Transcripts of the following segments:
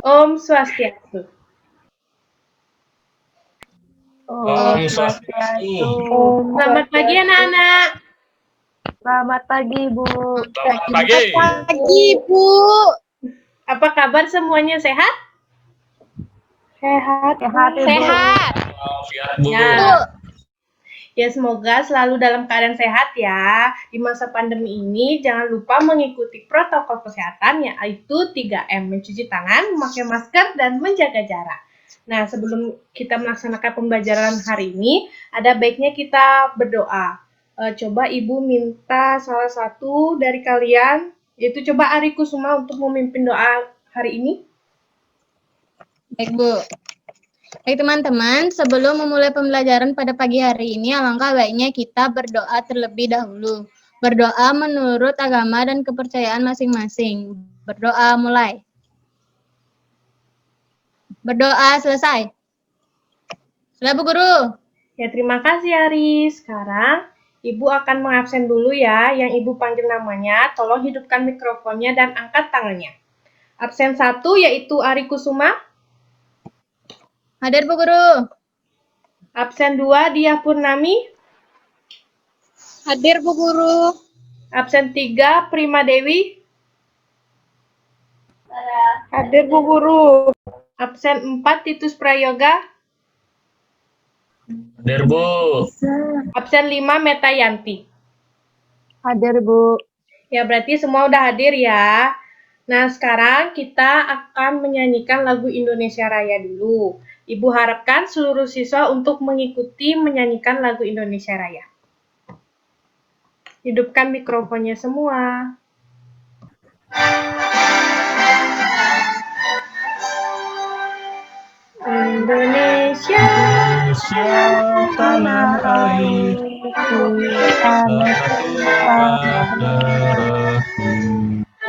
Om Swastiastu. Om Swastiastu. Selamat pagi anak-anak. Selamat pagi, Bu. Selamat pagi. Pagi, Bu. Apa kabar semuanya, sehat? Sehat, Ibu. Sehat. Sehat, Bu. Ya, semoga selalu dalam keadaan sehat ya. Di masa pandemi ini, jangan lupa mengikuti protokol kesehatan, yaitu 3M, mencuci tangan, memakai masker, dan menjaga jarak. Nah, sebelum kita melaksanakan pembelajaran hari ini, ada baiknya kita berdoa. Coba Ibu minta salah satu dari kalian, yaitu coba Ari Kusuma untuk memimpin doa hari ini. Baik, Bu. Baik, teman-teman, sebelum memulai pembelajaran pada pagi hari ini, alangkah baiknya kita berdoa terlebih dahulu. Berdoa menurut agama dan kepercayaan masing-masing. Berdoa mulai. Berdoa selesai. Sudah, Bu Guru? Ya, terima kasih Ari. Sekarang Ibu akan mengabsen dulu ya, yang Ibu panggil namanya. Tolong hidupkan mikrofonnya dan angkat tangannya. Absen 1 yaitu Ari Kusuma. Hadir, Bu Guru. Absen 2 Diah Purnami. Hadir, Bu Guru. Absen 3 Prima Dewi. Hadir, Bu Guru. Absen 4 Titus Prayoga. Hadir, Bu. Absen 5 Meta Yanti. Hadir, Bu. Ya, berarti semua udah hadir ya. Nah, sekarang kita akan menyanyikan lagu Indonesia Raya dulu. Ibu harapkan seluruh siswa untuk mengikuti menyanyikan lagu Indonesia Raya. Hidupkan mikrofonnya semua. Indonesia, tanah airku, satukan darahku.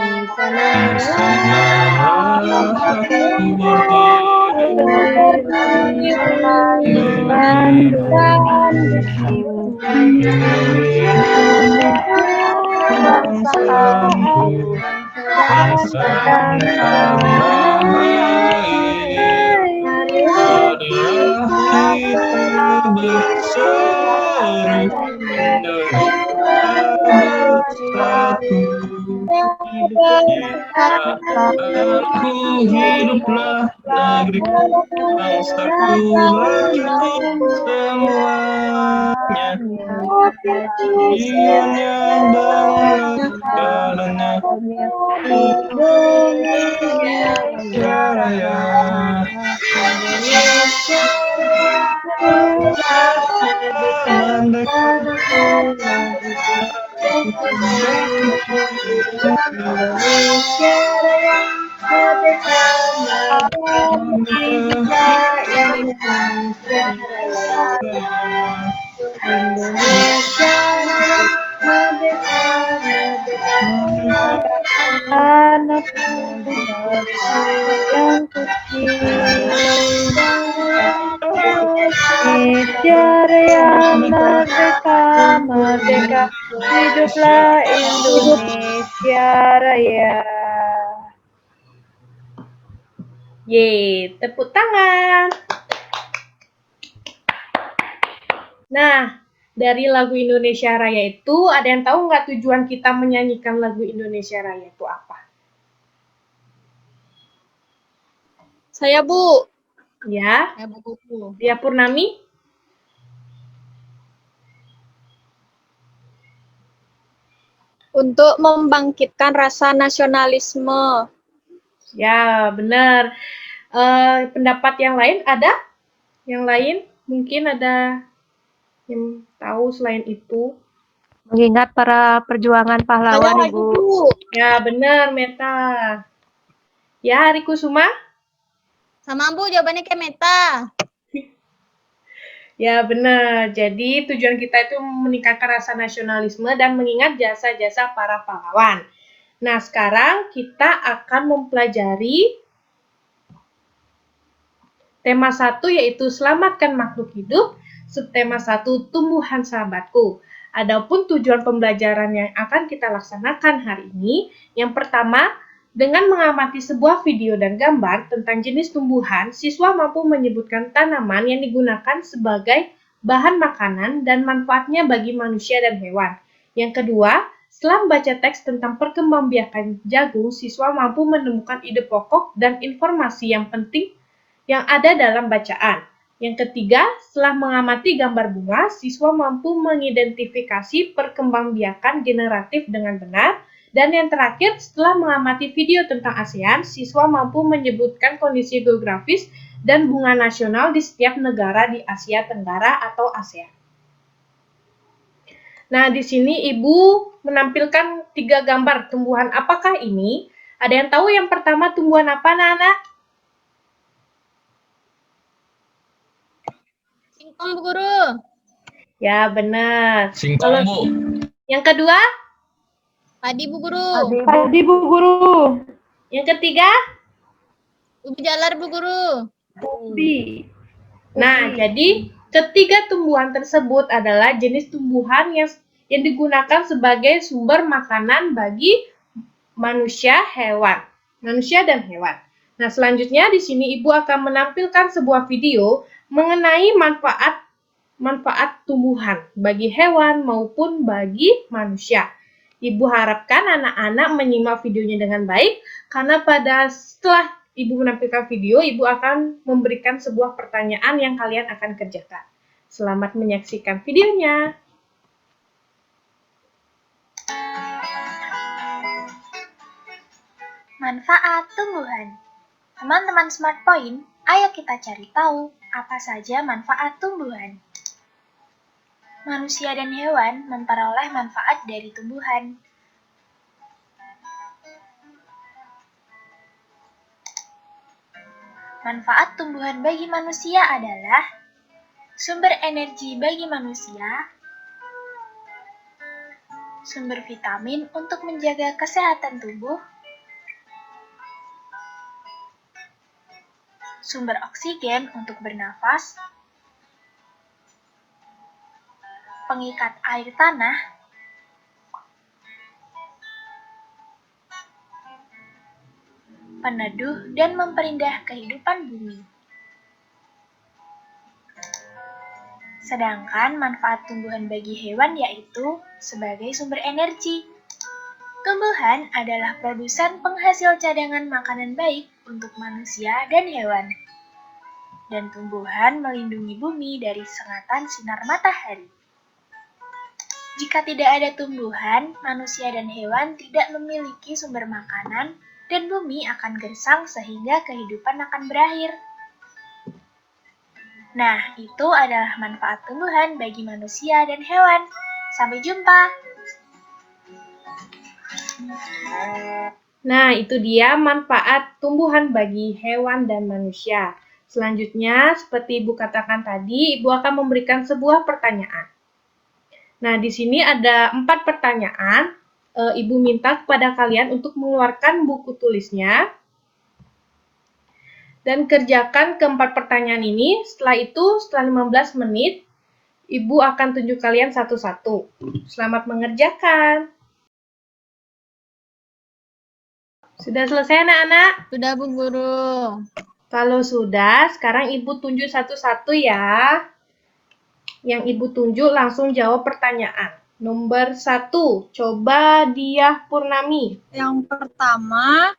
di sana Di sanalah aku berdiri, bangsaku, bangsa dan tanah air. Marilah kita berseru, Indonesia bersatu. Aku hiduplah negeriku, bangsaku lanjut semuanya. Ianya bangunlah negaranya, Indonesia Raya. Indonesia Raya, merdeka, merdeka, Indonesia Raya. Indonesia Raya, merdeka, merdeka, Anakku yang kecil, Indonesia Raya, merdeka, merdeka, hiduplah Indonesia Raya. Yeay, tepuk tangan. Nah, dari lagu Indonesia Raya itu, ada yang tahu nggak tujuan kita menyanyikan lagu Indonesia Raya itu apa? Saya, Bu. Ya, Ya, Bu Guru. Diah Purnami. Untuk membangkitkan rasa nasionalisme. Ya, benar. Pendapat yang lain ada? Yang lain? Mungkin ada yang tahu selain itu? Mengingat para perjuangan pahlawan, Saya, Ibu. Bu. Ya, benar, Meta. Ya, Ari Kusuma? Sama, Bu, jawabannya kayak Meta. Ya, benar. Jadi, tujuan kita itu meningkatkan rasa nasionalisme dan mengingat jasa-jasa para pahlawan. Nah, sekarang kita akan mempelajari tema 1 yaitu Selamatkan Makhluk Hidup, subtema 1 Tumbuhan Sahabatku. Adapun tujuan pembelajaran yang akan kita laksanakan hari ini, yang pertama, Dengan mengamati sebuah video dan gambar tentang jenis tumbuhan, siswa mampu menyebutkan tanaman yang digunakan sebagai bahan makanan dan manfaatnya bagi manusia dan hewan. Yang kedua, setelah membaca teks tentang perkembangbiakan jagung, siswa mampu menemukan ide pokok dan informasi yang penting yang ada dalam bacaan. Yang ketiga, setelah mengamati gambar bunga, siswa mampu mengidentifikasi perkembangbiakan generatif dengan benar. Dan yang terakhir, setelah mengamati video tentang ASEAN, siswa mampu menyebutkan kondisi geografis dan bunga nasional di setiap negara di Asia Tenggara atau ASEAN. Nah, di sini Ibu menampilkan 3 gambar tumbuhan. Apakah ini? Ada yang tahu yang pertama tumbuhan apa, anak-anak? Singkong, Bu Guru. Ya, benar. Singkong, Bu. Yang kedua? Padi, Bu Guru. Padi, Bu Guru. Yang ketiga? Ubi jalar, Bu Guru. Ubi. Nah, jadi ketiga tumbuhan tersebut adalah jenis tumbuhan yang digunakan sebagai sumber makanan bagi manusia dan hewan. Nah, selanjutnya di sini Ibu akan menampilkan sebuah video mengenai manfaat tumbuhan bagi hewan maupun bagi manusia. Ibu harapkan anak-anak menyimak videonya dengan baik, karena setelah Ibu menampilkan video, Ibu akan memberikan sebuah pertanyaan yang kalian akan kerjakan. Selamat menyaksikan videonya. Manfaat tumbuhan. Teman-teman Smart Point, ayo kita cari tahu apa saja manfaat tumbuhan. Manusia dan hewan memperoleh manfaat dari tumbuhan. Manfaat tumbuhan bagi manusia adalah sumber energi bagi manusia, sumber vitamin untuk menjaga kesehatan tubuh, sumber oksigen untuk bernafas, pengikat air tanah, peneduh dan memperindah kehidupan bumi. Sedangkan manfaat tumbuhan bagi hewan yaitu sebagai sumber energi. Tumbuhan adalah produsen penghasil cadangan makanan baik untuk manusia dan hewan. Dan tumbuhan melindungi bumi dari sengatan sinar matahari. Jika tidak ada tumbuhan, manusia dan hewan tidak memiliki sumber makanan dan bumi akan gersang sehingga kehidupan akan berakhir. Nah, itu adalah manfaat tumbuhan bagi manusia dan hewan. Sampai jumpa. Nah, itu dia manfaat tumbuhan bagi hewan dan manusia. Selanjutnya, seperti Ibu katakan tadi, Ibu akan memberikan sebuah pertanyaan. Nah, di sini ada 4 pertanyaan. Ibu minta kepada kalian untuk mengeluarkan buku tulisnya dan kerjakan keempat pertanyaan ini. Setelah itu, setelah 15 menit, Ibu akan tunjuk kalian satu-satu. Selamat mengerjakan. Sudah selesai, anak-anak? Sudah, Bu Guru. Kalau sudah, sekarang Ibu tunjuk satu-satu ya. Yang Ibu tunjuk langsung jawab pertanyaan. Nomor 1, coba Diah Purnami. Yang pertama,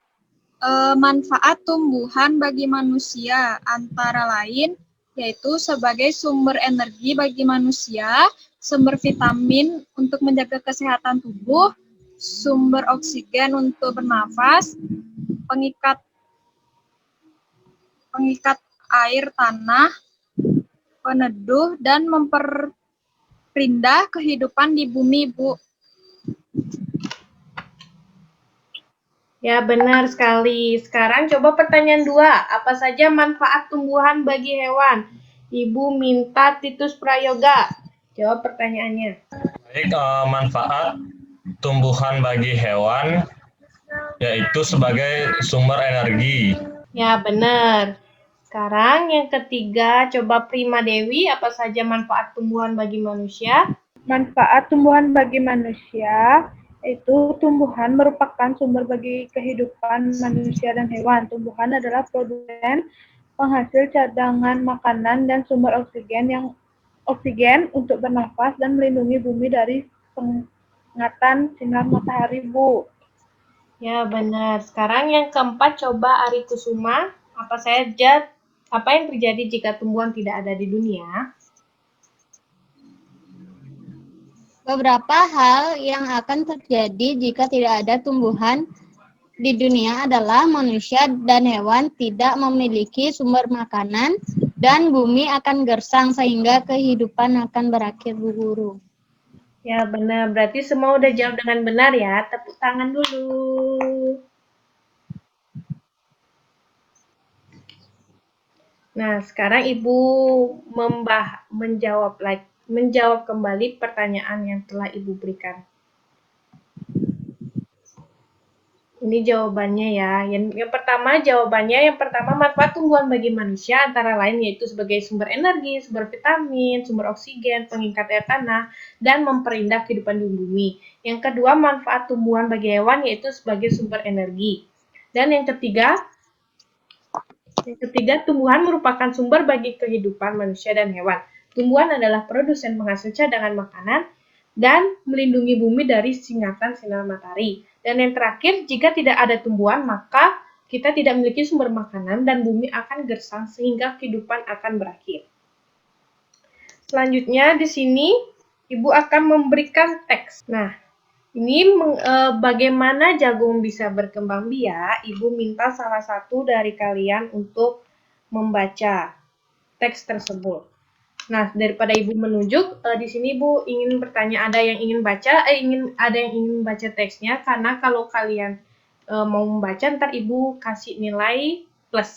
manfaat tumbuhan bagi manusia antara lain yaitu sebagai sumber energi bagi manusia, sumber vitamin untuk menjaga kesehatan tubuh, sumber oksigen untuk bernafas, pengikat air tanah, peneduh, dan memperindah kehidupan di bumi, Bu. Ya, benar sekali. Sekarang coba pertanyaan 2. Apa saja manfaat tumbuhan bagi hewan? Ibu minta Titus Prayoga. Jawab pertanyaannya. Baik, manfaat tumbuhan bagi hewan yaitu sebagai sumber energi. Ya, benar. Sekarang yang ketiga, coba Prima Dewi. Apa saja manfaat tumbuhan bagi manusia? Manfaat tumbuhan bagi manusia Itu tumbuhan merupakan sumber bagi kehidupan manusia dan hewan. Tumbuhan adalah produsen, penghasil cadangan makanan dan sumber oksigen untuk bernafas dan melindungi bumi dari pengingatan sinar matahari, Bu. Ya, benar. Sekarang yang keempat, coba Ari Kusuma. Apa yang terjadi jika tumbuhan tidak ada di dunia? Beberapa hal yang akan terjadi jika tidak ada tumbuhan di dunia adalah manusia dan hewan tidak memiliki sumber makanan dan bumi akan gersang sehingga kehidupan akan berakhir, Bu Guru. Ya, benar. Berarti semua udah jawab dengan benar ya. Tepuk tangan dulu. Nah, sekarang Ibu menjawab kembali pertanyaan yang telah Ibu berikan. Ini jawabannya ya. Yang pertama manfaat tumbuhan bagi manusia antara lain yaitu sebagai sumber energi, sumber vitamin, sumber oksigen, pengikat air tanah, dan memperindah kehidupan di bumi. Yang kedua, manfaat tumbuhan bagi hewan yaitu sebagai sumber energi. Dan yang ketiga, tumbuhan merupakan sumber bagi kehidupan manusia dan hewan. Tumbuhan adalah produsen penghasil cadangan makanan dan melindungi bumi dari singatan sinar matahari. Dan yang terakhir, jika tidak ada tumbuhan, maka kita tidak memiliki sumber makanan dan bumi akan gersang sehingga kehidupan akan berakhir. Selanjutnya di sini Ibu akan memberikan teks. Nah, ini bagaimana jagung bisa berkembang biak. Ibu minta salah satu dari kalian untuk membaca teks tersebut. Nah, daripada Ibu menunjuk, di sini Ibu ingin bertanya, ada yang ingin baca teksnya, karena kalau kalian mau membaca, ntar Ibu kasih nilai plus.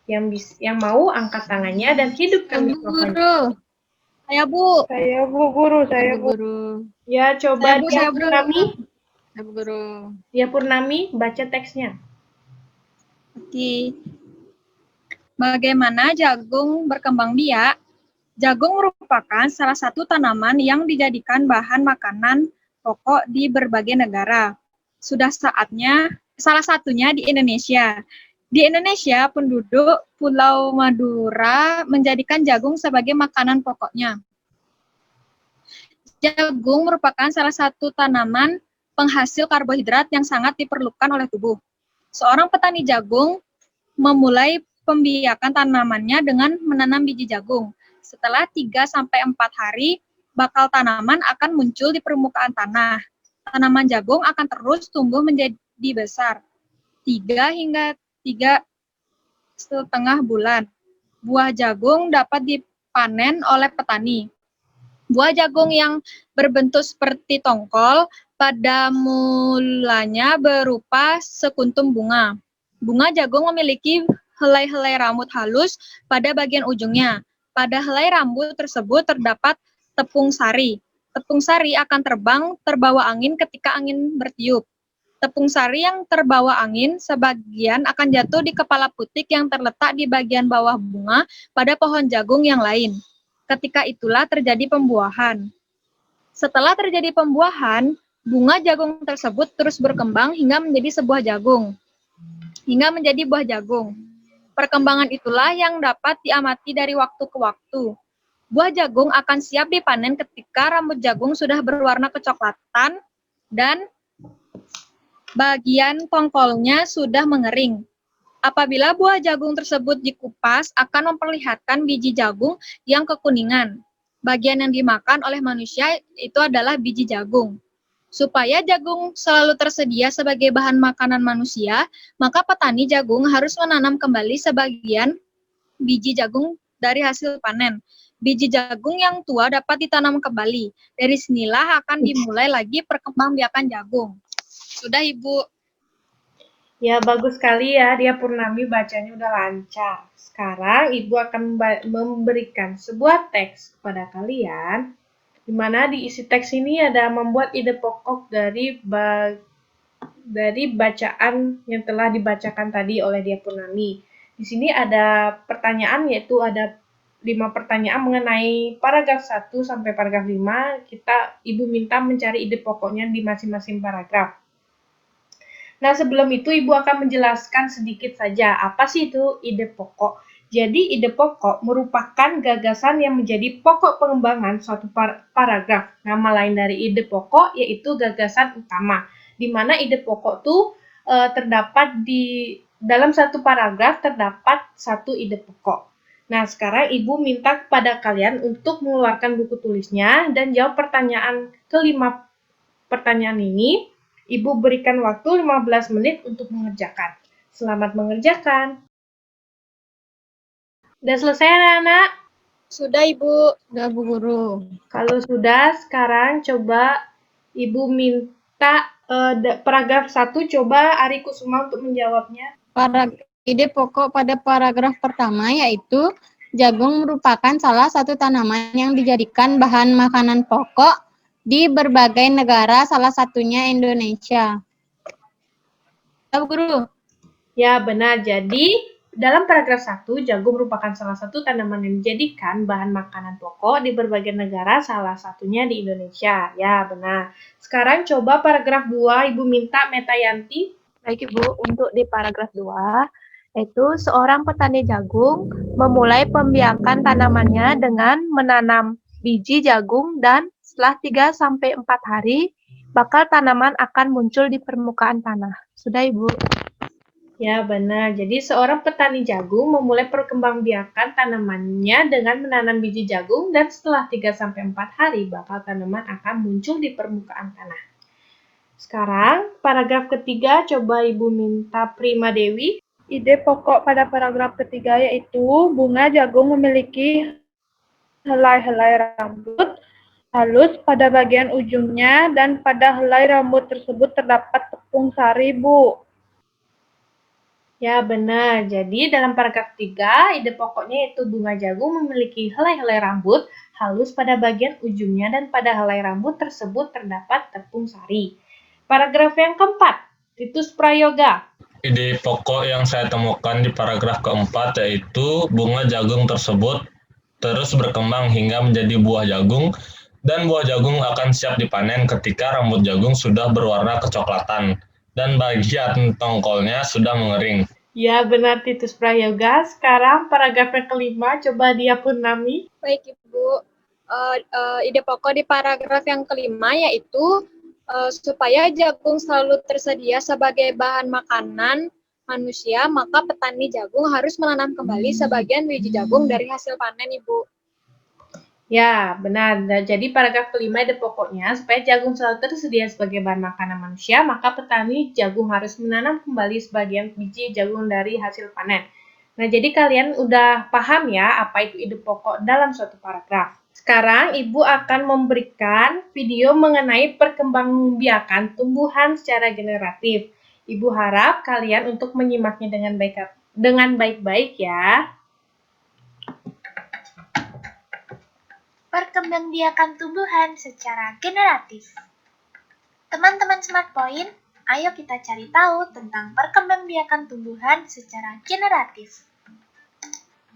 Yang mau angkat tangannya dan hidupkan Bu mikrofonnya. Guru. Saya, Bu. Saya Bu Guru, saya Bu Bu. Guru. Ya, coba Saya, Bu. Bu Guru. Dia Purnami baca teksnya. Oke. Bagaimana jagung berkembang biak? Jagung merupakan salah satu tanaman yang dijadikan bahan makanan pokok di berbagai negara. Salah satunya di Indonesia. Di Indonesia, penduduk Pulau Madura menjadikan jagung sebagai makanan pokoknya. Jagung merupakan salah satu tanaman penghasil karbohidrat yang sangat diperlukan oleh tubuh. Seorang petani jagung memulai pembiakan tanamannya dengan menanam biji jagung. Setelah 3-4 hari, bakal tanaman akan muncul di permukaan tanah. Tanaman jagung akan terus tumbuh menjadi besar, 3 hingga 3,5 bulan. Buah jagung dapat dipanen oleh petani. Buah jagung yang berbentuk seperti tongkol pada mulanya berupa sekuntum bunga. Bunga jagung memiliki helai-helai rambut halus pada bagian ujungnya. Pada helai rambut tersebut terdapat tepung sari. Tepung sari akan terbawa angin ketika angin bertiup. Tepung sari yang terbawa angin sebagian akan jatuh di kepala putik yang terletak di bagian bawah bunga pada pohon jagung yang lain. Ketika itulah terjadi pembuahan. Setelah terjadi pembuahan, bunga jagung tersebut terus berkembang hingga menjadi buah jagung. Perkembangan itulah yang dapat diamati dari waktu ke waktu. Buah jagung akan siap dipanen ketika rambut jagung sudah berwarna kecoklatan dan bagian tongkolnya sudah mengering. Apabila buah jagung tersebut dikupas, akan memperlihatkan biji jagung yang kekuningan. Bagian yang dimakan oleh manusia itu adalah biji jagung. Supaya jagung selalu tersedia sebagai bahan makanan manusia, maka petani jagung harus menanam kembali sebagian biji jagung dari hasil panen. Biji jagung yang tua dapat ditanam kembali. Dari sinilah akan dimulai lagi perkembangbiakan jagung. Sudah, Ibu. Ya, bagus sekali ya, dia Purnami bacanya udah lancar. Sekarang Ibu akan memberikan sebuah teks kepada kalian, di mana di isi teks ini ada membuat ide pokok dari bacaan yang telah dibacakan tadi oleh dia Purnami. Di sini ada pertanyaan, yaitu ada pertanyaan mengenai paragraf 1 sampai paragraf 5. Ibu minta mencari ide pokoknya di masing-masing paragraf. Nah, sebelum itu Ibu akan menjelaskan sedikit saja apa sih itu ide pokok. Jadi, ide pokok merupakan gagasan yang menjadi pokok pengembangan suatu paragraf. Nama lain dari ide pokok yaitu gagasan utama, di mana ide pokok itu terdapat di dalam satu paragraf terdapat satu ide pokok. Nah, sekarang Ibu minta kepada kalian untuk mengeluarkan buku tulisnya dan jawab pertanyaan kelima pertanyaan ini. Ibu berikan waktu 15 menit untuk mengerjakan. Selamat mengerjakan. Sudah selesai, anak-anak? Sudah, Ibu. Sudah, Bu Guru. Kalau sudah, sekarang coba Ibu minta paragraf 1, coba Ari Kusuma untuk menjawabnya. Ide pokok pada paragraf pertama yaitu jagung merupakan salah satu tanaman yang dijadikan bahan makanan pokok di berbagai negara, salah satunya Indonesia. Bu Guru. Ya, benar. Jadi, dalam paragraf 1, jagung merupakan salah satu tanaman yang dijadikan bahan makanan pokok di berbagai negara, salah satunya di Indonesia. Ya, benar. Sekarang coba paragraf 2, Ibu minta Metayanti. Baik Ibu, untuk di paragraf 2, yaitu seorang petani jagung memulai pembiakan tanamannya dengan menanam biji jagung dan setelah 3-4 hari, bakal tanaman akan muncul di permukaan tanah. Sudah Ibu. Ya, benar. Jadi, seorang petani jagung memulai perkembangbiakan tanamannya dengan menanam biji jagung dan setelah 3-4 hari, bakal tanaman akan muncul di permukaan tanah. Sekarang, paragraf ketiga, coba Ibu minta Prima Dewi. Ide pokok pada paragraf ketiga yaitu bunga jagung memiliki helai-helai rambut halus pada bagian ujungnya dan pada helai rambut tersebut terdapat tepung sari, Bu. Ya, benar. Jadi, dalam paragraf 3, ide pokoknya yaitu bunga jagung memiliki helai-helai rambut halus pada bagian ujungnya dan pada helai rambut tersebut terdapat tepung sari. Paragraf yang keempat, Titus Prayoga. Ide pokok yang saya temukan di paragraf keempat yaitu bunga jagung tersebut terus berkembang hingga menjadi buah jagung dan buah jagung akan siap dipanen ketika rambut jagung sudah berwarna kecoklatan dan bagian tongkolnya sudah mengering. Ya, benar Titus Prayoga. Sekarang paragraf yang kelima, coba Dia Purnami. Baik, Ibu. Ide pokok di paragraf yang kelima yaitu supaya jagung selalu tersedia sebagai bahan makanan manusia, maka petani jagung harus menanam kembali sebagian biji jagung dari hasil panen, Ibu. Ya, benar. Jadi paragraf kelima ide pokoknya, supaya jagung selalu tersedia sebagai bahan makanan manusia, maka petani jagung harus menanam kembali sebagian biji jagung dari hasil panen. Nah, jadi kalian udah paham ya apa itu ide pokok dalam suatu paragraf. Sekarang Ibu akan memberikan video mengenai perkembangbiakan tumbuhan secara generatif. Ibu harap kalian untuk menyimaknya dengan baik-baik ya. Perkembangbiakan tumbuhan secara generatif. Teman-teman Smart Point, ayo kita cari tahu tentang perkembangbiakan tumbuhan secara generatif.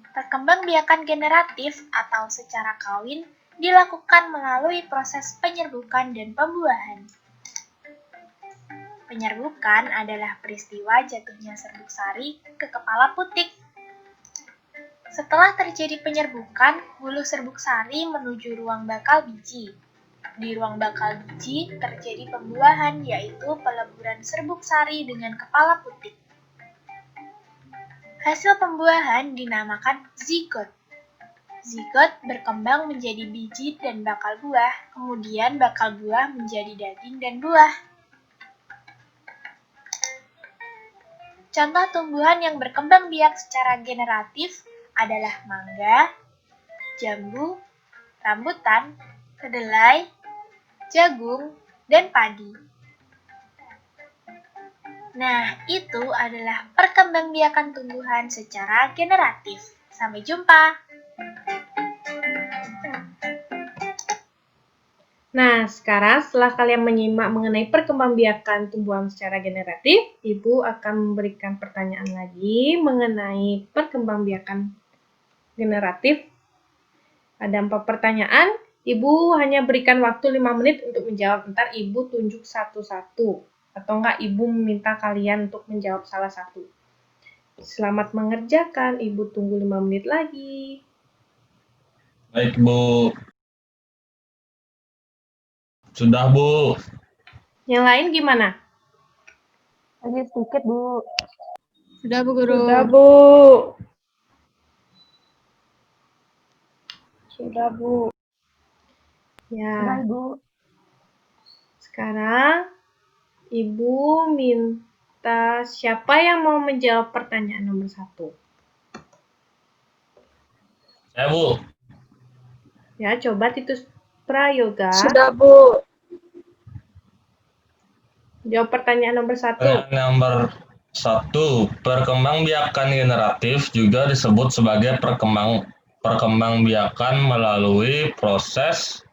Perkembangbiakan generatif atau secara kawin dilakukan melalui proses penyerbukan dan pembuahan. Penyerbukan adalah peristiwa jatuhnya serbuk sari ke kepala putik. Setelah terjadi penyerbukan, bulu serbuk sari menuju ruang bakal biji. Di ruang bakal biji terjadi pembuahan, yaitu peleburan serbuk sari dengan kepala putik. Hasil pembuahan dinamakan zigot. Zigot berkembang menjadi biji dan bakal buah, kemudian bakal buah menjadi daging dan buah. Contoh tumbuhan yang berkembang biak secara generatif adalah mangga, jambu, rambutan, kedelai, jagung, dan padi. Nah, itu adalah perkembangbiakan tumbuhan secara generatif. Sampai jumpa! Nah, sekarang setelah kalian menyimak mengenai perkembangbiakan tumbuhan secara generatif, Ibu akan memberikan pertanyaan lagi mengenai perkembangbiakan generatif Ada 4 pertanyaan. Ibu hanya berikan waktu 5 menit untuk menjawab. Ntar Ibu tunjuk satu-satu. Atau enggak Ibu meminta kalian untuk menjawab salah satu. Selamat mengerjakan. Ibu tunggu 5 menit lagi. Baik, Bu. Sudah, Bu. Yang lain gimana? Lagi sedikit, Bu. Sudah, Bu Guru. Sudah, Bu. Sudah, Bu. Ya. Sudah, Ibu. Sekarang Ibu minta siapa yang mau menjawab pertanyaan nomor 1? Saya, Bu. Ya, coba Titus Prayoga. Sudah, Bu. Jawab pertanyaan nomor 1. Pertanyaan nomor 1. Perkembangbiakan generatif juga disebut sebagai perkembangbiakan melalui proses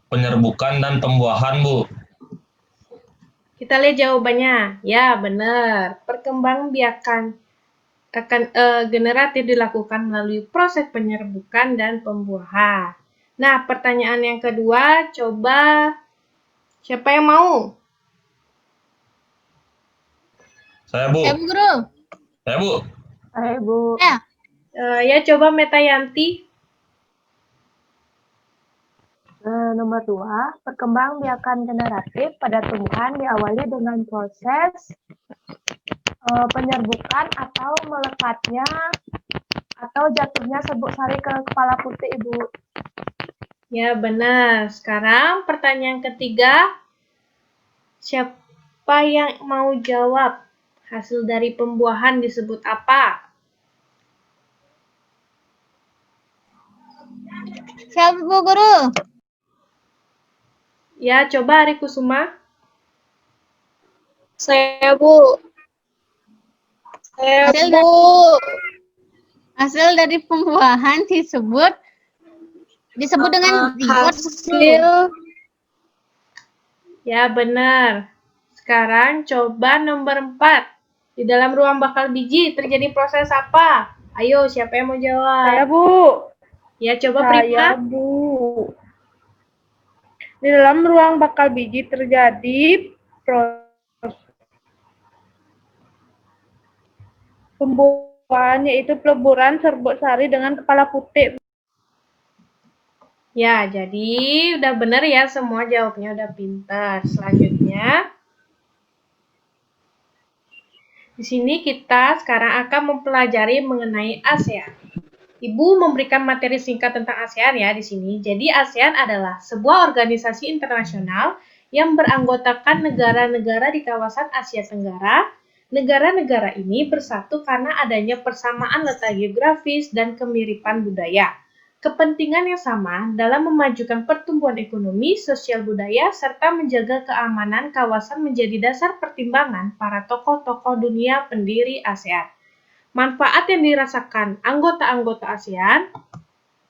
penyerbukan dan pembuahan, Bu. Kita lihat jawabannya. Ya, benar. Perkembangbiakan generatif dilakukan melalui proses penyerbukan dan pembuahan. Nah, pertanyaan yang kedua, coba siapa yang mau? Saya, Bu. Bu Guru. Saya, Bu. Ayo, Ibu. Ya, coba Metayanti. Nomor 2, perkembangbiakan generatif pada tumbuhan diawali dengan proses penyerbukan atau melekatnya atau jatuhnya serbuk sari ke kepala putih, Ibu. Ya, benar. Sekarang pertanyaan ketiga, siapa yang mau jawab? Hasil dari pembuahan disebut apa? Siapa, Bu Guru? Ya, coba Ari Kusuma. Saya, Bu. Saya, Hasil Bu. Hasil dari pembuahan disebut dengan zigot. Hasil. Ya, benar. Sekarang coba nomor 4. Di dalam ruang bakal biji terjadi proses apa? Ayo, siapa yang mau jawab? Saya, Bu. Ya, coba Saya, Prima. Bu. Di dalam ruang bakal biji terjadi proses pembuahan, yaitu peleburan serbuk sari dengan kepala putih. Ya, jadi udah benar ya semua jawabnya udah pintar. Selanjutnya, di sini kita sekarang akan mempelajari mengenai ASEAN. Ibu memberikan materi singkat tentang ASEAN ya di sini. Jadi ASEAN adalah sebuah organisasi internasional yang beranggotakan negara-negara di kawasan Asia Tenggara. Negara-negara ini bersatu karena adanya persamaan letak geografis dan kemiripan budaya. Kepentingan yang sama dalam memajukan pertumbuhan ekonomi, sosial budaya, serta menjaga keamanan kawasan menjadi dasar pertimbangan para tokoh-tokoh dunia pendiri ASEAN. Manfaat yang dirasakan anggota-anggota ASEAN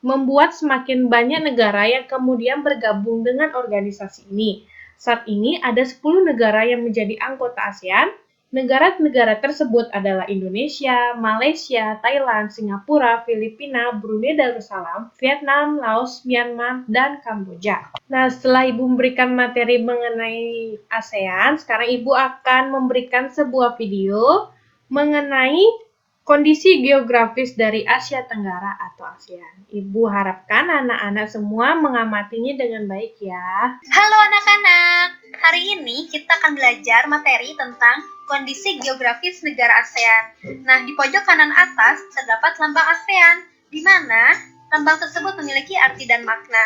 membuat semakin banyak negara yang kemudian bergabung dengan organisasi ini. Saat ini ada 10 negara yang menjadi anggota ASEAN. Negara-negara tersebut adalah Indonesia, Malaysia, Thailand, Singapura, Filipina, Brunei Darussalam, Vietnam, Laos, Myanmar, dan Kamboja. Nah, setelah Ibu memberikan materi mengenai ASEAN, sekarang Ibu akan memberikan sebuah video mengenai kondisi geografis dari Asia Tenggara atau ASEAN. Ibu harapkan anak-anak semua mengamatinya dengan baik ya. Halo anak-anak, hari ini kita akan belajar materi tentang kondisi geografis negara ASEAN. Nah, di pojok kanan atas terdapat lambang ASEAN, di mana lambang tersebut memiliki arti dan makna.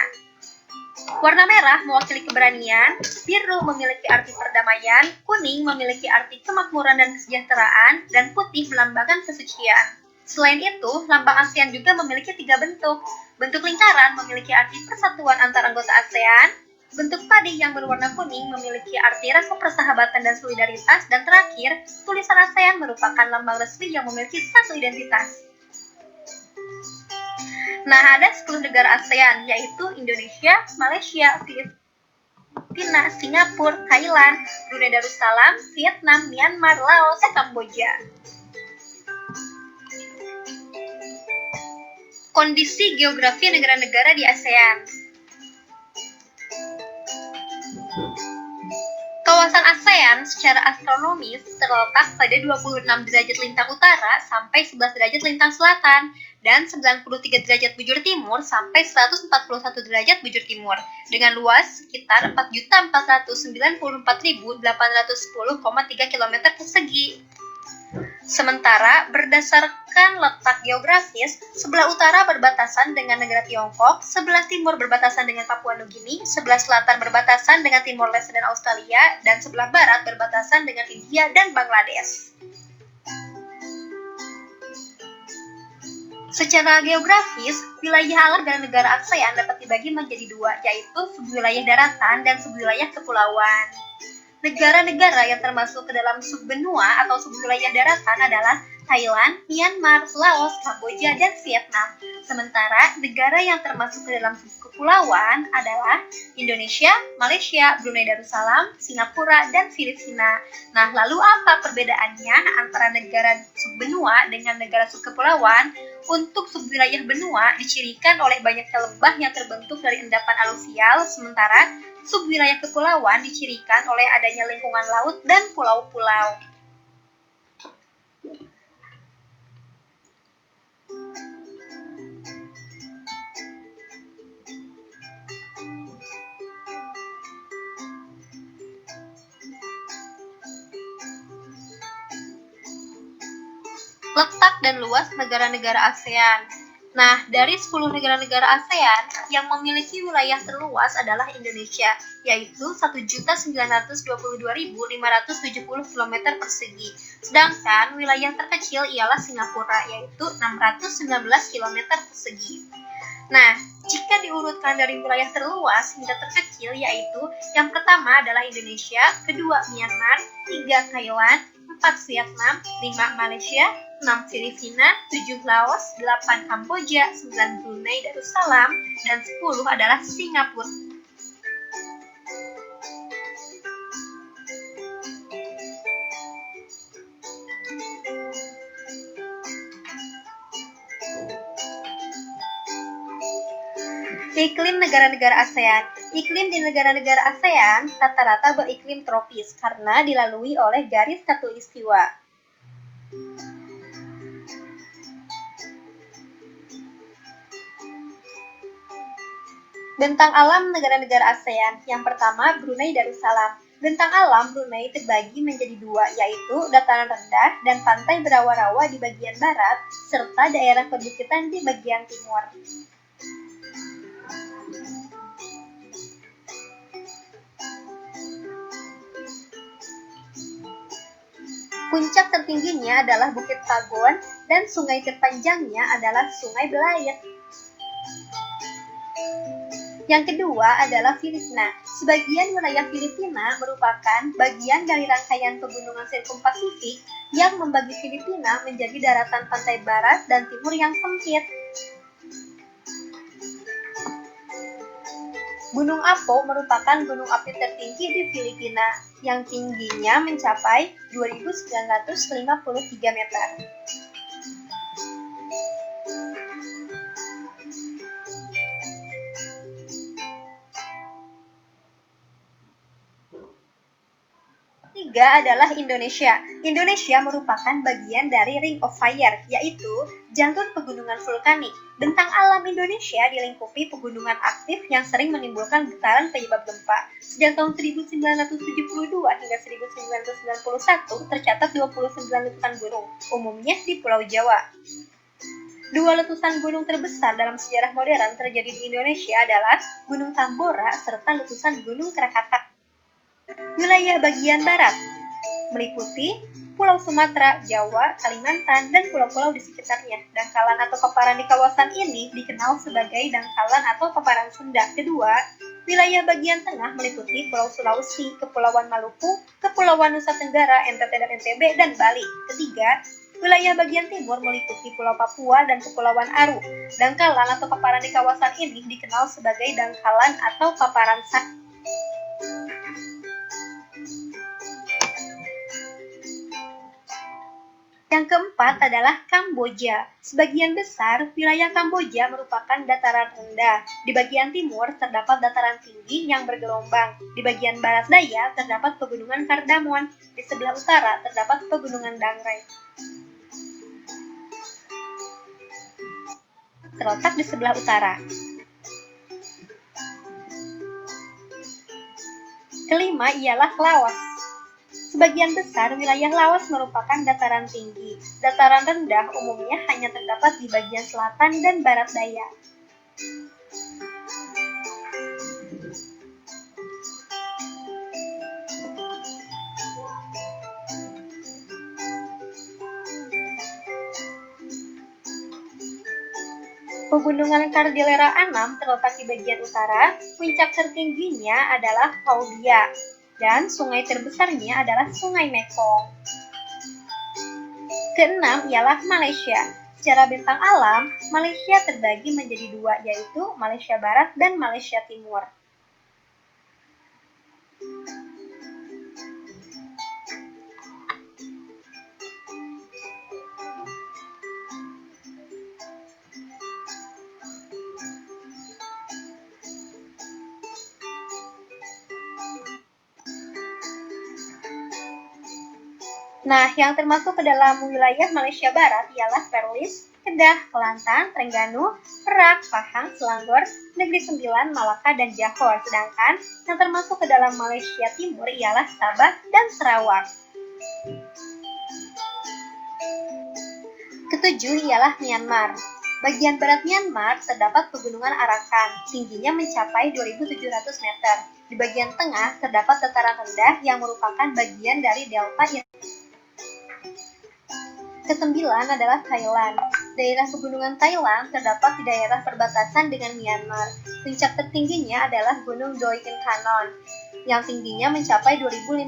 Warna merah mewakili keberanian, biru memiliki arti perdamaian, kuning memiliki arti kemakmuran dan kesejahteraan, dan putih melambangkan kesucian. Selain itu, lambang ASEAN juga memiliki 3 bentuk. Bentuk lingkaran memiliki arti persatuan antar anggota ASEAN, bentuk padi yang berwarna kuning memiliki arti rasa persahabatan dan solidaritas, dan terakhir, tulisan ASEAN merupakan lambang resmi yang memiliki satu identitas. Nah, ada 10 negara ASEAN, yaitu Indonesia, Malaysia, Filipina, Singapura, Thailand, Brunei Darussalam, Vietnam, Myanmar, Laos, Kamboja. kondisi geografi negara-negara di ASEAN. Kawasan ASEAN secara astronomis terletak pada 26 derajat lintang utara sampai 11 derajat lintang selatan dan 93 derajat bujur timur sampai 141 derajat bujur timur dengan luas sekitar 4.494.810,3 km persegi. Sementara berdasarkan letak geografis, sebelah utara berbatasan dengan negara Tiongkok, sebelah timur berbatasan dengan Papua Nugini, sebelah selatan berbatasan dengan Timor Leste dan Australia, dan sebelah barat berbatasan dengan India dan Bangladesh. Secara geografis, wilayah alam dan negara ASEAN dapat dibagi menjadi dua, yaitu subwilayah daratan dan subwilayah kepulauan. Negara-negara yang termasuk ke dalam subbenua atau subwilayah daratan adalah Thailand, Myanmar, Laos, Kamboja, dan Vietnam. Sementara negara yang termasuk ke dalam subkepulauan adalah Indonesia, Malaysia, Brunei Darussalam, Singapura, dan Filipina. Nah, lalu apa perbedaannya antara negara subbenua dengan negara subkepulauan? Untuk subwilayah benua dicirikan oleh banyaknya lembah yang terbentuk dari endapan aluvial, sementara subwilayah kepulauan dicirikan oleh adanya lingkungan laut dan pulau-pulau. Letak dan luas negara-negara ASEAN. Nah, dari 10 negara-negara ASEAN, yang memiliki wilayah terluas adalah Indonesia, yaitu 1.922.570 km persegi. Sedangkan wilayah terkecil ialah Singapura, yaitu 619 km persegi. Nah, jika diurutkan dari wilayah terluas hingga terkecil, yaitu yang pertama adalah Indonesia, kedua Myanmar, 3 Thailand, 4 Vietnam, 5 Malaysia, 6 Filipina, 7 Laos, 8 Kamboja, 9 Brunei Darussalam, dan 10 adalah Singapura. Iklim negara-negara ASEAN. Iklim di negara-negara ASEAN rata-rata beriklim tropis karena dilalui oleh garis khatulistiwa. Bentang alam negara-negara ASEAN. Yang pertama, Brunei Darussalam. Bentang alam Brunei terbagi menjadi dua, yaitu dataran rendah dan pantai berawa-rawa di bagian barat, serta daerah perbukitan di bagian timur. Puncak tertingginya adalah Bukit Pagon dan sungai terpanjangnya adalah Sungai Belayet. Yang kedua adalah Filipina. Sebagian wilayah Filipina merupakan bagian dari rangkaian pegunungan sirkumpasifik yang membagi Filipina menjadi daratan pantai barat dan timur yang sempit. Gunung Apo merupakan gunung api tertinggi di Filipina yang tingginya mencapai 2.953 meter. Ketiga adalah Indonesia. Indonesia merupakan bagian dari Ring of Fire, yaitu jalur pegunungan vulkanik. Bentang alam Indonesia dilingkupi pegunungan aktif yang sering menimbulkan getaran penyebab gempa. Sejak tahun 1972 hingga 1991 tercatat 29 letusan gunung, umumnya di Pulau Jawa. Dua letusan gunung terbesar dalam sejarah modern terjadi di Indonesia adalah Gunung Tambora serta letusan Gunung Krakatau. Wilayah bagian barat meliputi Pulau Sumatera, Jawa, Kalimantan, dan pulau-pulau di sekitarnya. Dangkalan atau paparan di kawasan ini dikenal sebagai dangkalan atau paparan Sunda. Kedua, wilayah bagian tengah meliputi Pulau Sulawesi, Kepulauan Maluku, Kepulauan Nusa Tenggara, NTT dan NTB, dan Bali. Ketiga, wilayah bagian timur meliputi Pulau Papua dan Kepulauan Aru. Dangkalan atau paparan di kawasan ini dikenal sebagai dangkalan atau paparan sakti. Yang keempat adalah Kamboja. Sebagian besar wilayah Kamboja merupakan dataran rendah. Di bagian timur terdapat dataran tinggi yang bergelombang. Di bagian barat daya terdapat pegunungan Kardamon. Di sebelah utara terdapat pegunungan Dangrai. Terletak di sebelah utara. Kelima ialah Laos. Sebagian besar wilayah Laos merupakan dataran tinggi. Dataran rendah umumnya hanya terdapat di bagian selatan dan barat daya. Pegunungan Cordillera Annam terletak di bagian utara. Puncak tertingginya adalah Khao Bia. Dan sungai terbesarnya adalah Sungai Mekong. Keenam ialah Malaysia. Secara bentang alam, Malaysia terbagi menjadi dua, yaitu Malaysia Barat dan Malaysia Timur. Nah, yang termasuk ke dalam wilayah Malaysia Barat ialah Perlis, Kedah, Kelantan, Terengganu, Perak, Pahang, Selangor, Negeri Sembilan, Malaka, dan Johor. Sedangkan yang termasuk ke dalam Malaysia Timur ialah Sabah dan Sarawak. Ketujuh ialah Myanmar. Bagian barat Myanmar terdapat pegunungan Arakan, tingginya mencapai 2.700 meter. Di bagian tengah terdapat dataran rendah yang merupakan bagian dari delta. Kesembilan adalah Thailand. Daerah pegunungan Thailand terdapat di daerah perbatasan dengan Myanmar. Puncak tertingginya adalah Gunung Doi Inthanon, yang tingginya mencapai 2.590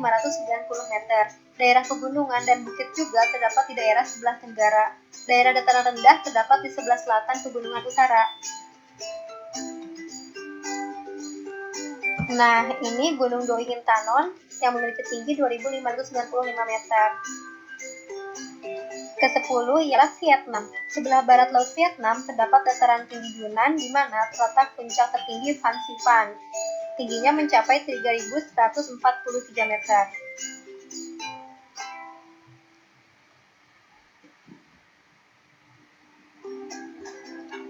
meter. Daerah pegunungan dan bukit juga terdapat di daerah sebelah tenggara. Daerah dataran rendah terdapat di sebelah selatan pegunungan utara. Nah, ini Gunung Doi Inthanon yang memiliki tinggi 2.595 meter. Ke-10 ialah Vietnam. Sebelah barat laut Vietnam terdapat dataran tinggi Yunnan, di mana terletak puncak tertinggi Phan Xiphan. Tingginya mencapai 3.143 meter.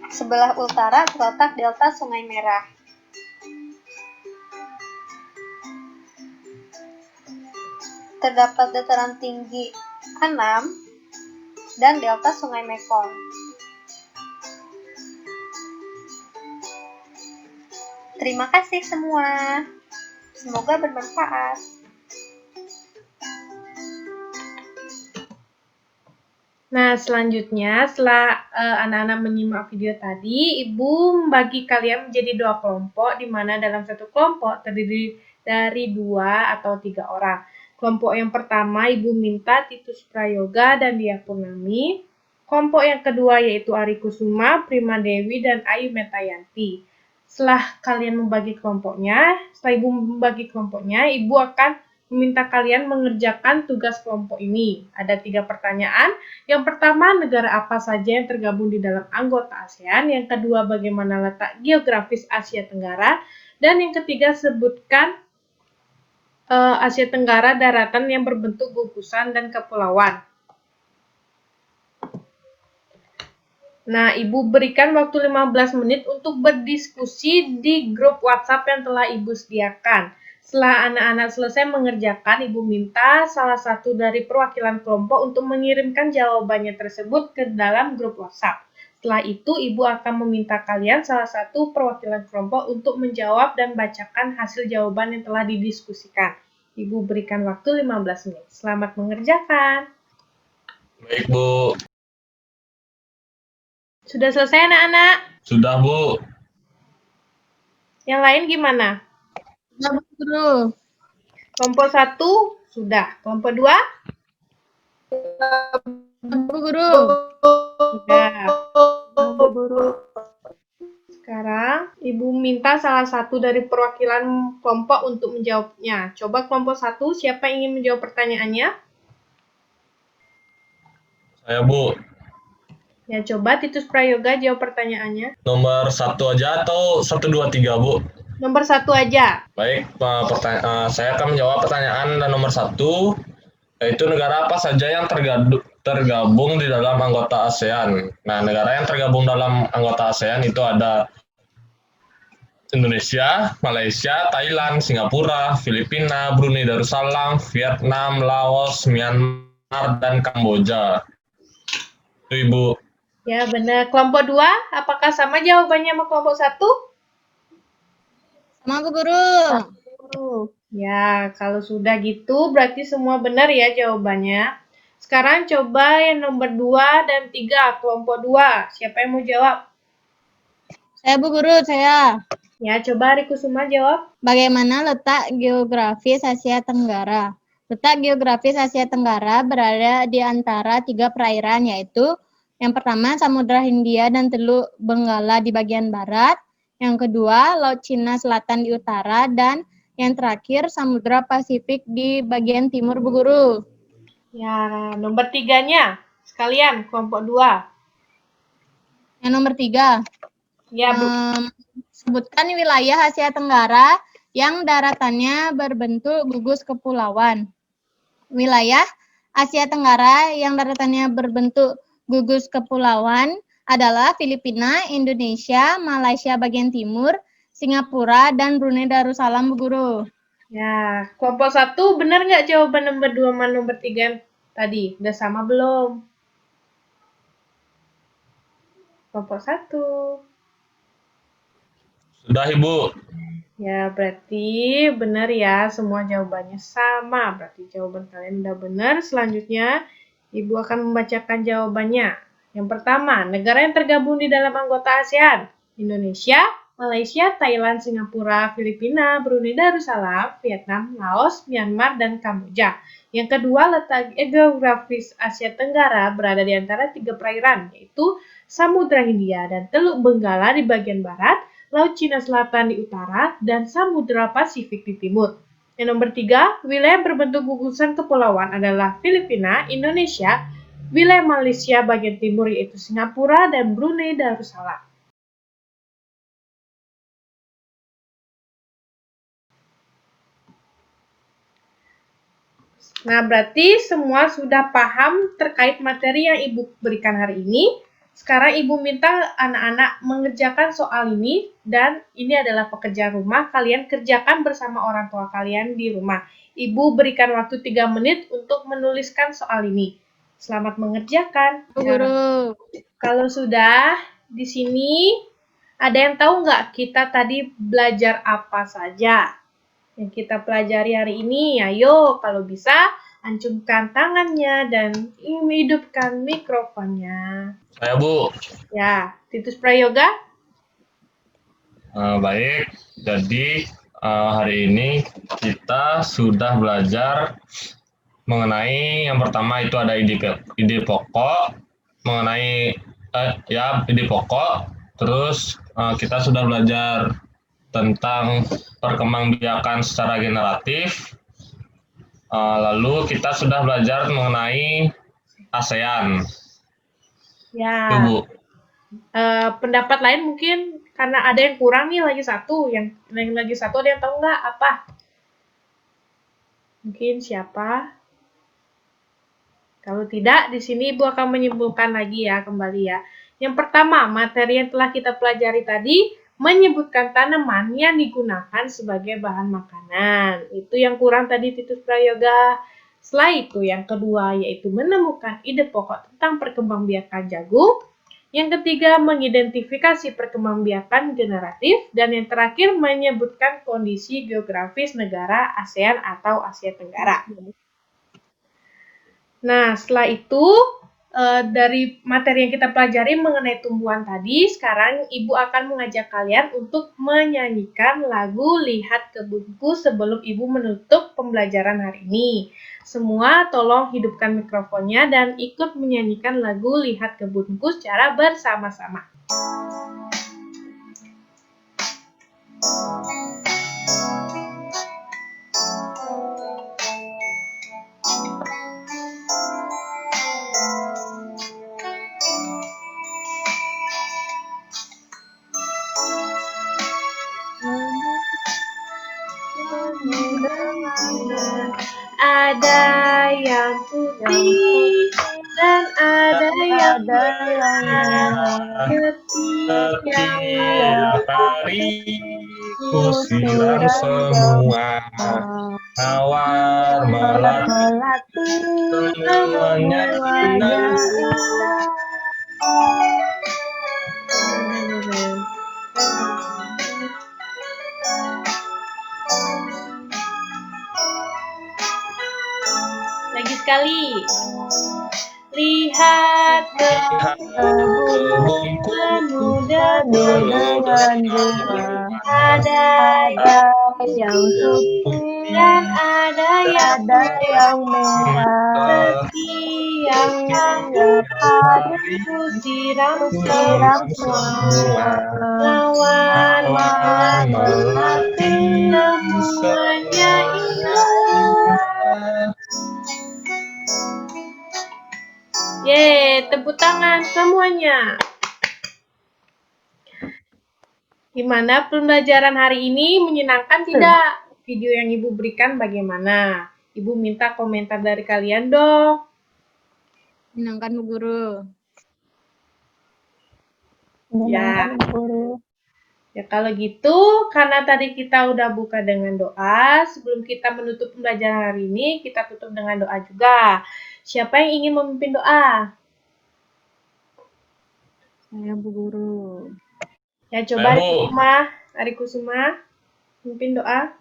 Sebelah utara terletak delta Sungai Merah. Terdapat dataran tinggi Annam dan delta Sungai Mekong. Terima kasih semua. Semoga bermanfaat. Nah, selanjutnya setelah anak-anak menyimak video tadi, Ibu membagi kalian menjadi dua kelompok, di mana dalam satu kelompok terdiri dari 2 atau 3 orang. Kelompok yang pertama, Ibu minta Titus Prayoga dan Dia Purnami. Kelompok yang kedua yaitu Ari Kusuma, Prima Dewi, dan Ayu Metayanti. Setelah kalian membagi kelompoknya, Ibu akan meminta kalian mengerjakan tugas kelompok ini. Ada 3 pertanyaan. Yang pertama, negara apa saja yang tergabung di dalam anggota ASEAN? Yang kedua, bagaimana letak geografis Asia Tenggara? Dan yang ketiga, sebutkan Asia Tenggara daratan yang berbentuk gugusan dan kepulauan. Nah, Ibu berikan waktu 15 menit untuk berdiskusi di grup WhatsApp yang telah Ibu sediakan. Setelah anak-anak selesai mengerjakan, Ibu minta salah satu dari perwakilan kelompok untuk mengirimkan jawabannya tersebut ke dalam grup WhatsApp. Setelah itu, Ibu akan meminta kalian salah satu perwakilan kelompok untuk menjawab dan bacakan hasil jawaban yang telah didiskusikan. Ibu berikan waktu 15 menit. Selamat mengerjakan. Baik, Bu. Sudah selesai, anak-anak? Sudah, Bu. Yang lain gimana? Sudah, Bu Guru. Kelompok 1 sudah. Kelompok 2? Bu Guru. Sudah. Sekarang, Ibu minta salah satu dari perwakilan kelompok untuk menjawabnya. Coba kelompok 1, siapa yang ingin menjawab pertanyaannya? Saya Bu, Ya, coba Titus Prayoga jawab pertanyaannya. nomor 1 aja atau 1, 2, 3 Bu? Nomor 1 aja. Baik, saya akan menjawab pertanyaan nomor 1, yaitu negara apa saja yang tergabung di dalam anggota ASEAN. Nah, negara yang tergabung dalam anggota ASEAN itu ada Indonesia, Malaysia, Thailand, Singapura, Filipina, Brunei Darussalam, Vietnam, Laos, Myanmar, dan Kamboja. Itu Ibu. Ya, benar. Kelompok 2, apakah sama jawabannya sama kelompok 1? Sama Bu Guru. Ya, kalau sudah gitu berarti semua benar ya jawabannya. Sekarang coba yang nomor 2 dan 3, kelompok 2. Siapa yang mau jawab? Saya Bu Guru, saya. Ya, coba Rikusuma jawab. Bagaimana letak geografis Asia Tenggara? Letak geografis Asia Tenggara berada di antara 3 perairan, yaitu yang pertama Samudra Hindia dan Teluk Benggala di bagian barat, yang kedua Laut Cina Selatan di utara, dan yang terakhir Samudra Pasifik di bagian timur, Bu Guru. Ya, nomor 3-nya. Sekalian, kelompok 2. Yang nomor 3. Ya, Bu. Sebutkan wilayah Asia Tenggara yang daratannya berbentuk gugus kepulauan. Wilayah Asia Tenggara yang daratannya berbentuk gugus kepulauan adalah Filipina, Indonesia, Malaysia bagian timur, Singapura, dan Brunei Darussalam, Bu Guru. Ya, kelompok 1 benar nggak jawaban nomor 2 sama nomor 3 tadi? Udah sama belum? Kelompok 1. Sudah Ibu. Ya, berarti benar ya, semua jawabannya sama. Berarti jawaban kalian udah benar. Selanjutnya, Ibu akan membacakan jawabannya. Yang pertama, negara yang tergabung di dalam anggota ASEAN. Indonesia, Malaysia, Thailand, Singapura, Filipina, Brunei Darussalam, Vietnam, Laos, Myanmar, dan Kamboja. Yang kedua, letak geografis Asia Tenggara berada di antara 3 perairan, yaitu Samudra Hindia dan Teluk Benggala di bagian barat, Laut Cina Selatan di utara, dan Samudra Pasifik di timur. Yang nomor 3, wilayah berbentuk gugusan kepulauan adalah Filipina, Indonesia, wilayah Malaysia bagian timur yaitu Singapura, dan Brunei Darussalam. Nah, berarti semua sudah paham terkait materi yang Ibu berikan hari ini. Sekarang Ibu minta anak-anak mengerjakan soal ini, dan ini adalah pekerjaan rumah. Kalian kerjakan bersama orang tua kalian di rumah. Ibu berikan waktu 3 menit untuk menuliskan soal ini. Selamat mengerjakan. Bu Guru. Kalau sudah, di sini ada yang tahu nggak kita tadi belajar apa saja? Yang kita pelajari hari ini, ayo kalau bisa acungkan tangannya dan hidupkan mikrofonnya. Saya Bu. Ya, Titus Prayoga. Baik, jadi hari ini kita sudah belajar mengenai yang pertama itu ada ide pokok, mengenai ide pokok, terus kita sudah belajar tentang perkembangbiakan secara generatif, lalu kita sudah belajar mengenai ASEAN. Ya. Itu, Bu. Pendapat lain mungkin karena ada yang kurang nih lagi satu, yang lagi satu ada yang tahu nggak apa? Mungkin siapa? Kalau tidak, di sini Ibu akan menyimpulkan lagi ya, kembali ya. Yang pertama, materi yang telah kita pelajari tadi menyebutkan tanaman yang digunakan sebagai bahan makanan. Itu yang kurang tadi Titus Prayoga. Setelah itu, yang kedua yaitu menemukan ide pokok tentang perkembangbiakan jagung. Yang ketiga, mengidentifikasi perkembangbiakan generatif. Dan yang terakhir, menyebutkan kondisi geografis negara ASEAN atau Asia Tenggara. Nah, setelah itu, dari materi yang kita pelajari mengenai tumbuhan tadi, sekarang Ibu akan mengajak kalian untuk menyanyikan lagu Lihat Kebunku sebelum Ibu menutup pembelajaran hari ini. Semua tolong hidupkan mikrofonnya dan ikut menyanyikan lagu Lihat Kebunku secara bersama-sama. yang putih dan ada yang merah. Setiap hari ku siram semua mawar melati semuanya indah. Lagi sekali. Lihat ke Kebunku penuh dengan bunga. Ada yang putih dan ada yang merah. Setiap hari ku siram semua mawar melati semuanya indah. Yeay, tepuk tangan semuanya. Gimana pembelajaran hari ini? Menyenangkan tidak? Video yang Ibu berikan bagaimana? Ibu minta komentar dari kalian dong. Menyenangkan Bu Guru. Ya. Ya kalau gitu, karena tadi kita udah buka dengan doa, sebelum kita menutup pembelajaran hari ini, kita tutup dengan doa juga. Siapa yang ingin memimpin doa? Saya Bu Guru. Ya coba Bu. Ari Kusuma, memimpin doa.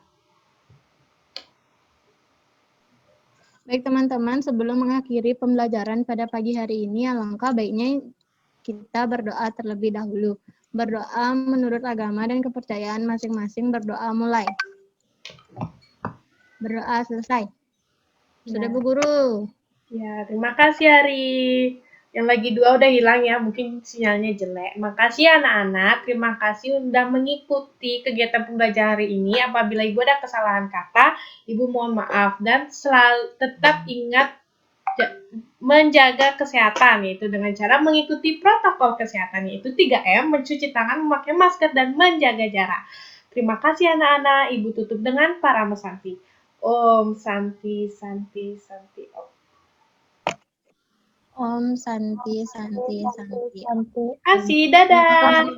Baik teman-teman, sebelum mengakhiri pembelajaran pada pagi hari ini, alangkah baiknya kita berdoa terlebih dahulu. Berdoa menurut agama dan kepercayaan masing-masing. Berdoa mulai. Berdoa selesai. Sudah Bu Guru. Ya, terima kasih Ari. Yang lagi dua udah hilang ya, mungkin sinyalnya jelek. Makasih anak-anak, terima kasih sudah mengikuti kegiatan pembelajaran hari ini. Apabila Ibu ada kesalahan kata, Ibu mohon maaf. Dan selalu tetap ingat menjaga kesehatan, yaitu dengan cara mengikuti protokol kesehatan, yaitu 3M, mencuci tangan, memakai masker, dan menjaga jarak. Terima kasih anak-anak. Ibu tutup dengan para mesanti. Om Santi Santi Santi Om. Om Santi Santi Santi. Terima kasih, dadah.